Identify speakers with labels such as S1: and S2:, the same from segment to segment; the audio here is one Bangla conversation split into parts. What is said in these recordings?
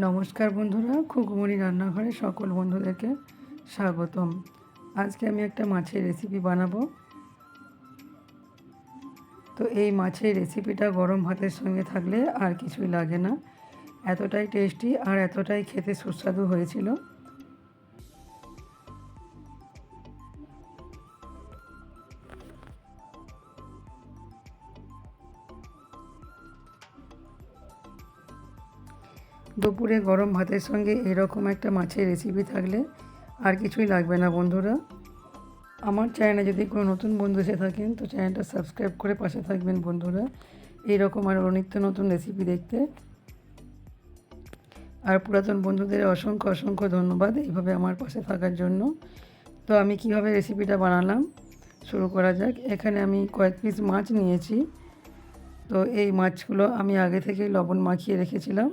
S1: নমস্কার বন্ধুরা, খুকুমনি রান্নাঘরে সকল বন্ধুদেরকে স্বাগতম। আজকে আমি একটা মাছের রেসিপি বানাবো। তো এই মাছের রেসিপিটা গরম ভাতের সঙ্গে থাকলে আর কিছুই লাগে না, এতটাই টেস্টি আর এতটাই খেতে সুস্বাদু হয়েছিল। দুপুরে গরম ভাতের সঙ্গে এরকম একটা মাছের রেসিপি থাকলে আর কিছুই লাগবে না বন্ধুরা। আমার চ্যানেলে যদি কোনো নতুন বন্ধু এসে থাকেন তো চ্যানেলটা সাবস্ক্রাইব করে পাশে থাকবেন বন্ধুরা, এইরকম আরও নিত্য নতুন রেসিপি দেখতে। আর পুরাতন বন্ধুদের অসংখ্য অসংখ্য ধন্যবাদ এইভাবে আমার পাশে থাকার জন্য। তো আমি কিভাবে রেসিপিটা বানালাম শুরু করা যাক। এখানে আমি কয়েক পিস মাছ নিয়েছি। তো এই মাছগুলো আমি আগে থেকেই লবণ মাখিয়ে রেখেছিলাম।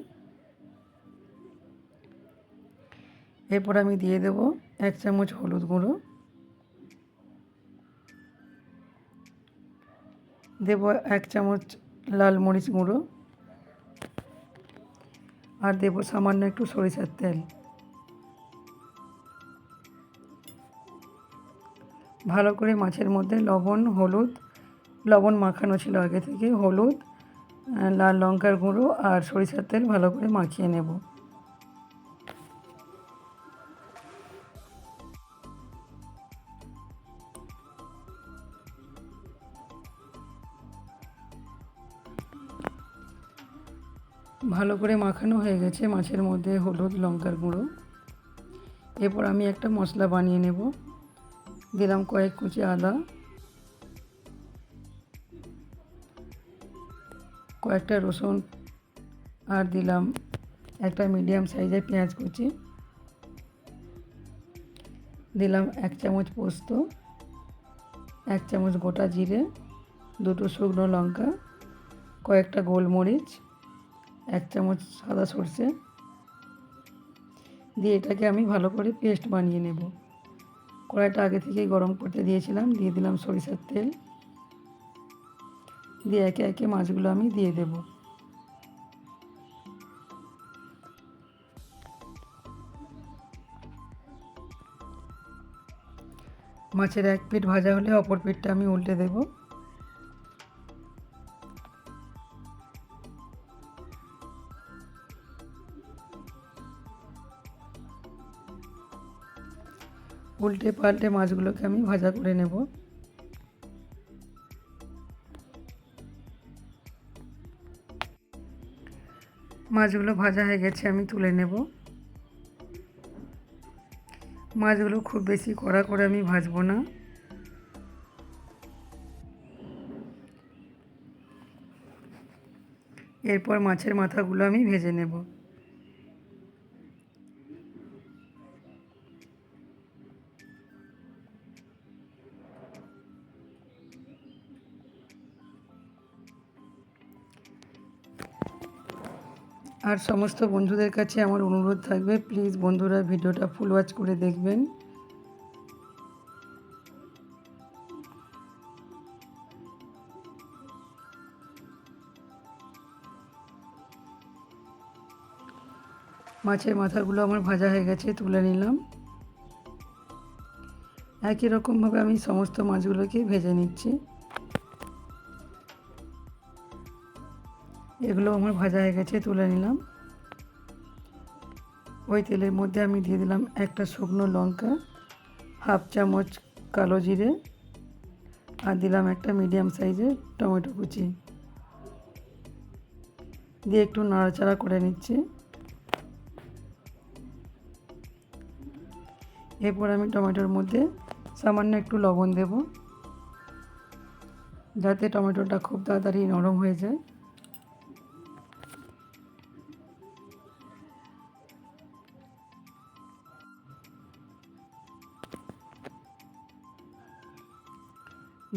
S1: এরপর আমি দিয়ে দেব 1 চামচ হলুদ গুঁড়ো, দেব 1 চামচ লাল মরিচ গুঁড়ো, আর দেব সামান্য একটু সরিষার তেল। ভালো করে মাছের মধ্যে লবণ মাখানো ছিল আগে থেকে, হলুদ, লাল লঙ্কার গুঁড়ো আর সরিষার তেল ভালো করে মাখিয়ে নেব। ভালো করে মাখানো হয়ে গেছে মাছের মধ্যে হলুদ লঙ্কার গুঁড়ো। এরপর আমি একটা মশলা বানিয়ে নেব। দিলাম কয়েক কুচি আদা, কয়েকটা রসুন, আর দিলাম একটা মিডিয়াম সাইজের পেঁয়াজ কুচি, দিলাম 1 চামচ পোস্ত, 1 চামচ গোটা জিরে, 2টো শুকনো লঙ্কা, কয়েকটা গোলমরিচ, 1 চামচ সাদা সর্ষে দিয়ে এটাকে আমি ভালো করে পেস্ট বানিয়ে নেব। কড়াইটা আগে থেকেই গরম করতে দিয়েছিলাম, দিয়ে দিলাম সরিষার তেল, দিয়ে একে একে মাছগুলো আমি দিয়ে দেব। মাছের এক পিঠ ভাজা হলে অপর পিঠটা আমি উল্টে দেব। উল্টে পাল্টে মাছগুলোকে আমি ভাজা করে নেব। মাছগুলো ভাজা হয়ে গেছে, আমি তুলে নেব। মাছগুলো খুব বেশি কড়া করে আমি ভাজবো না। এরপর মাছের মাথাগুলো আমি ভেজে নেব। আর সমস্ত বন্ধুদের কাছে আমার অনুরোধ থাকবে, প্লিজ বন্ধুরা ভিডিওটা ফুল ওয়াচ করে দেখবেন। মাছের মাথাগুলো আমার ভাজা হয়ে গেছে, তুলে নিলাম। একই রকমভাবে আমি সমস্ত মাছগুলোকে ভেজে নিচ্ছি। এগুলো আমার ভাজা হয়ে গেছে, তুলে নিলাম। ওই তেলের মধ্যে আমি দিয়ে দিলাম একটা শুকনো লঙ্কা, 1/2 চামচ কালো জিরে, আর দিলাম একটা মিডিয়াম সাইজের টমেটো কুচি, দিয়ে একটু নাড়াচাড়া করে নিচ্ছি। এরপর আমি টমেটোর মধ্যে সামান্য একটু লবণ দেব, যাতে টমেটোটা খুব তাড়াতাড়ি নরম হয়ে যায়।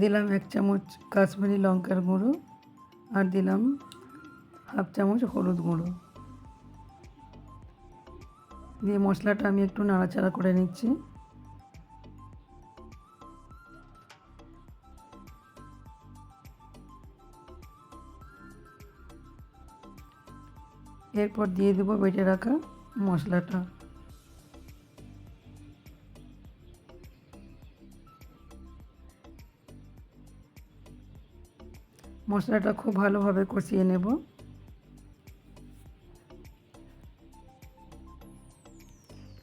S1: দিলাম 1 চামচ কাশ্মীরি লঙ্কার গুঁড়ো, আর দিলাম 1/2 চামচ হলুদ গুঁড়ো, দিয়ে মশলাটা আমি একটু নাড়াচাড়া করে নিচ্ছি। এরপর দিয়ে দেবো বেটে রাখা মশলাটা। মশলাটা খুব ভালোভাবে কষিয়ে নেব।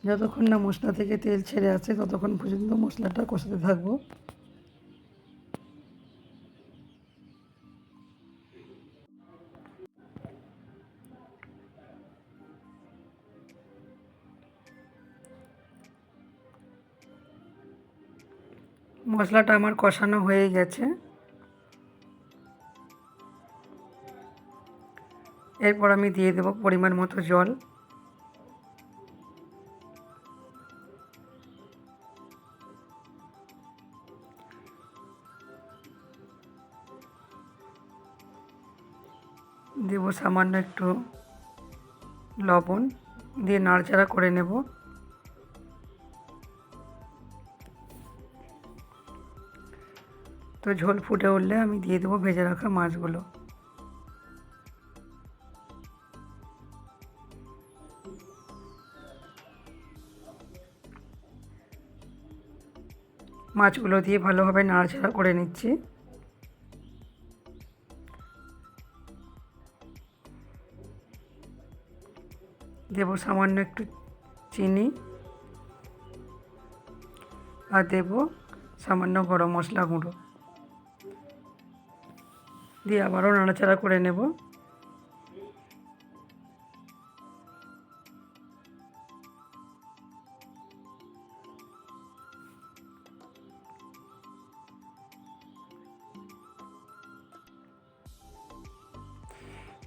S1: যতক্ষণ না মশলা থেকে তেল ছেড়ে আসে ততক্ষণ পর্যন্ত মশলাটা কষাতে থাকবো। মশলাটা আমার কষানো হয়ে গেছে। এরপর আমি দিয়ে দেব পরিমাণ মতো জল। দেব সামান্য একটু লবণ, দিয়ে নাড়াচাড়া করে নেব। তো ঝোল ফুটে উঠলে আমি দিয়ে দেবো ভেজে রাখা মাছগুলো। মাছগুলো দিয়ে ভালোভাবে নাড়াচাড়া করে নিচ্ছি। দেব সামান্য একটু চিনি আর দেব সামান্য গরম মশলা গুঁড়ো, দিয়ে আবারও নাড়াচাড়া করে নেব।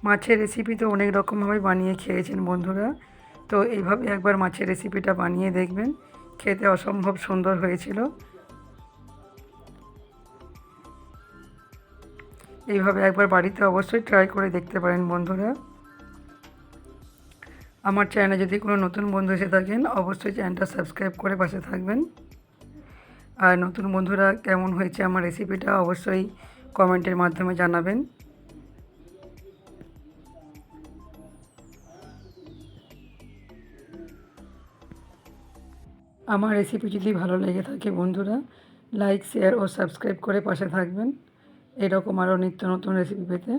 S1: মাছের রেসিপি তো অনেক রকমভাবে বানিয়ে খেয়েছেন বন্ধুরা, তো এইভাবে একবার মাছের রেসিপিটা বানিয়ে দেখবেন, খেতে অসম্ভব সুন্দর হয়েছিল। এইভাবে একবার বাড়িতে অবশ্যই ট্রাই করে দেখতে পারেন বন্ধুরা। আমার চ্যানেলে যদি কোনো নতুন বন্ধু এসে থাকেন অবশ্যই চ্যানেলটা সাবস্ক্রাইব করে পাশে থাকবেন। আর নতুন বন্ধুরা কেমন হয়েছে আমার রেসিপিটা অবশ্যই কমেন্টের মাধ্যমে জানাবেন। আমার রেসিপি যদি ভালো লেগে থাকে বন্ধুরা লাইক, শেয়ার ও সাবস্ক্রাইব করে পাশে থাকবেন এরকম আরও নিত্য নতুন রেসিপি পেতে।